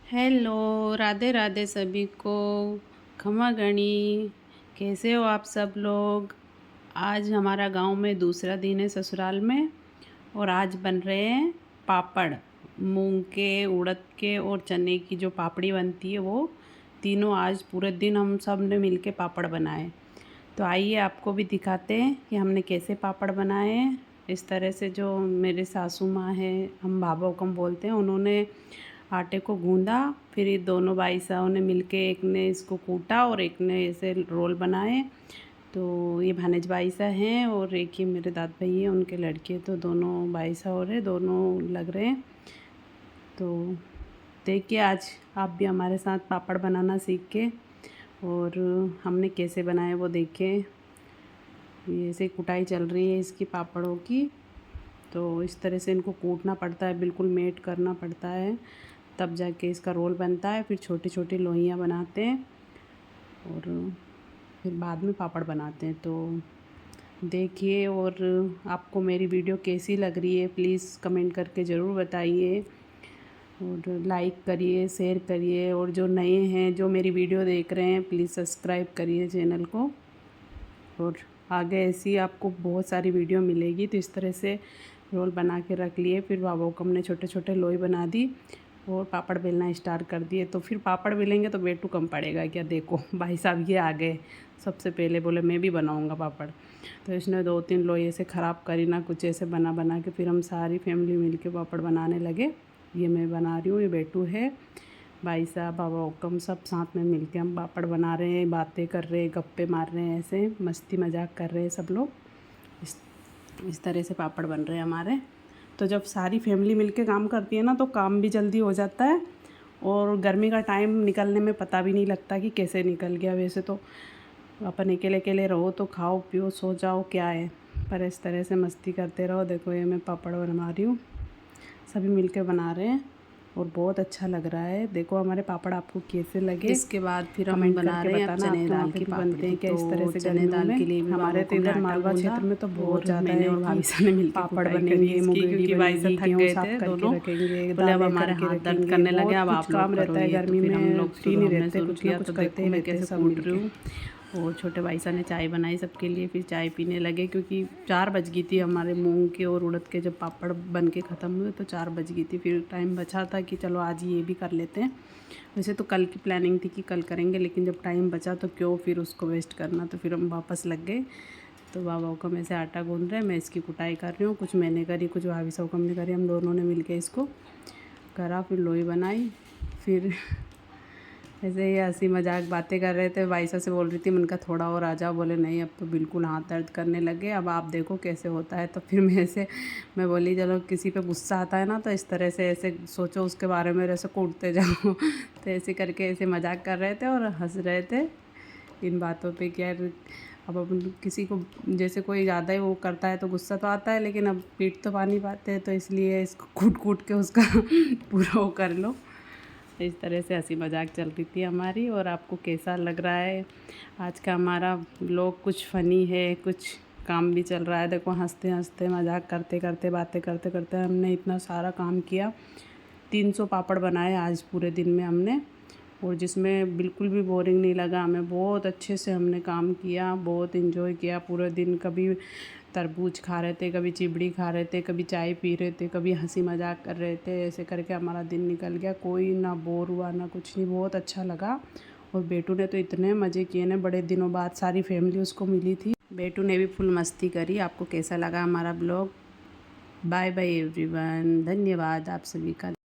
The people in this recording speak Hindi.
हेलो, राधे राधे सभी को। खमा गणी, कैसे हो आप सब लोग। आज हमारा गांव में दूसरा दिन है ससुराल में, और आज बन रहे हैं पापड़। मूंग के, उड़द के और चने की जो पापड़ी बनती है वो तीनों आज पूरे दिन हम सब ने मिल के पापड़ बनाए। तो आइए आपको भी दिखाते हैं कि हमने कैसे पापड़ बनाए हैं। इस तरह से जो मेरे सासू माँ हैं, हम भाभा हुकम बोलते हैं, उन्होंने आटे को गूंदा। फिर ये दोनों भाई साहब ने मिलके, एक ने इसको कूटा और एक ने ऐसे रोल बनाए। तो ये भानेज भाई साहब हैं और एक ही मेरे दाद भाई हैं, उनके लड़के। तो दोनों भाई साहब और दोनों लग रहे हैं। तो देखिए आज आप भी हमारे साथ पापड़ बनाना सीख के, और हमने कैसे बनाए वो देखें। ये ऐसे कुटाई चल रही है इसकी पापड़ों की। तो इस तरह से इनको कूटना पड़ता है, बिल्कुल मेट करना पड़ता है, तब जाके इसका रोल बनता है। फिर छोटी छोटी लोइयाँ बनाते हैं और फिर बाद में पापड़ बनाते हैं। तो देखिए, और आपको मेरी वीडियो कैसी लग रही है प्लीज़ कमेंट करके ज़रूर बताइए, और लाइक करिए, शेयर करिए। और जो नए हैं, जो मेरी वीडियो देख रहे हैं, प्लीज़ सब्सक्राइब करिए चैनल को। और आगे ऐसी आपको बहुत सारी वीडियो मिलेगी। तो इस तरह से रोल बना के रख लिए। फिर बाबा हुकम ने छोटे छोटे लोई बना दी और पापड़ बेलना स्टार्ट कर दिए। तो फिर पापड़ बेलेंगे तो वेट कम पड़ेगा क्या। देखो भाई साहब ये आ गए, सबसे पहले बोले मैं भी बनाऊंगा पापड़। तो इसने 2-3 लोई ऐसे ख़राब करी ना, कुछ ऐसे बना बना के फिर हम सारी फैमिली मिल के पापड़ बनाने लगे। ये मैं बना रही हूँ, ये बेटू है, भाई साहब, बाबा हुकम, सब साथ में मिल के हम पापड़ बना रहे हैं, बातें कर रहे हैं, गप्पे मार रहे हैं, ऐसे मस्ती मजाक कर रहे हैं सब लोग। इस तरह से पापड़ बन रहे हैं हमारे। तो जब सारी फैमिली मिलके काम करती है ना, तो काम भी जल्दी हो जाता है, और गर्मी का टाइम निकलने में पता भी नहीं लगता कि कैसे निकल गया। वैसे तो अपन अकेले अकेले रहो तो खाओ पियो सो जाओ, क्या है, पर इस तरह से मस्ती करते रहो। देखो ये मैं पापड़ बना रही हूँ, सभी मिलके बना रहे हैं और बहुत अच्छा लग रहा है। देखो हमारे पापड़ आपको कैसे लगे। इसके बाद फिर हम बना रहे हैं चने दाल की बनते हैं क्या इस तरह से। चने दाल के लिए भी हमारे तो इधर मालवा क्षेत्र में तो बहुत ज़्यादा है और भाभी साहब ने मिलकर पापड़ बनेंगे, मुंगेरी बनेगी, गेहूँ साफ करके रखेंगे, दाल हमारे हाथ दर्द करने लगे। अब आप काम रहता है गर्मी में, हम लोग फ्री नहीं रहते, कुछ ना कुछ करते ही रहते हैं सब मिलके। और छोटे भाई साहब ने चाय बनाई सबके लिए, फिर चाय पीने लगे, क्योंकि 4 बज गई थी। हमारे मूंग के और उड़द के जब पापड़ बन के ख़त्म हुए तो 4 बज गई थी। फिर टाइम बचा था कि चलो आज ये भी कर लेते हैं। वैसे तो कल की प्लानिंग थी कि कल करेंगे, लेकिन जब टाइम बचा तो क्यों फिर उसको वेस्ट करना। तो फिर हम वापस लग गए। तो बाबा को मैं से आटा गूंद रहे हैं, मैं इसकी कुटाई कर रही हूँ। कुछ मैंने करी, कुछ भाभी साहब ने करी, हम दोनों ने मिल के इसको करा। फिर लोई बनाई। फिर ऐसे ही हंसी मजाक बातें कर रहे थे। भाई साहब से बोल रही थी, मन का थोड़ा और आ जाओ, बोले नहीं अब तो बिल्कुल हाथ दर्द करने लगे, अब आप देखो कैसे होता है। तो फिर मैं बोली चलो किसी पे गुस्सा आता है ना, तो इस तरह से ऐसे सोचो उसके बारे में, ऐसे कूटते जाओ। तो ऐसे करके ऐसे मजाक कर रहे थे और हंस रहे थे इन बातों पे कि यार अब अपन किसी को जैसे कोई ज़्यादा ही वो करता है तो गुस्सा तो आता है, लेकिन अब पीट तो पा नहीं पाते हैं, तो इसलिए इसको कूट कूट के उसका पूरा वो कर लो। इस तरह से हंसी मजाक चल रही थी हमारी। और आपको कैसा लग रहा है आज का हमारा व्लॉग। कुछ फ़नी है, कुछ काम भी चल रहा है। देखो हंसते हंसते मजाक करते करते बातें करते करते हमने इतना सारा काम किया। 300 पापड़ बनाए आज पूरे दिन में हमने, और जिसमें बिल्कुल भी बोरिंग नहीं लगा हमें। बहुत अच्छे से हमने काम किया, बहुत इन्जॉय किया पूरे दिन। कभी तरबूज खा रहे थे, कभी चिबड़ी खा रहे थे, कभी चाय पी रहे थे, कभी हंसी मजाक कर रहे थे। ऐसे करके हमारा दिन निकल गया, कोई ना बोर हुआ ना कुछ नहीं, बहुत अच्छा लगा। और बेटू ने तो इतने मज़े किए ना, बड़े दिनों बाद सारी फैमिली उसको मिली थी। बेटू ने भी फुल मस्ती करी। आपको कैसा लगा हमारा ब्लॉग। बाय बाय एवरीवन, धन्यवाद आप सभी का।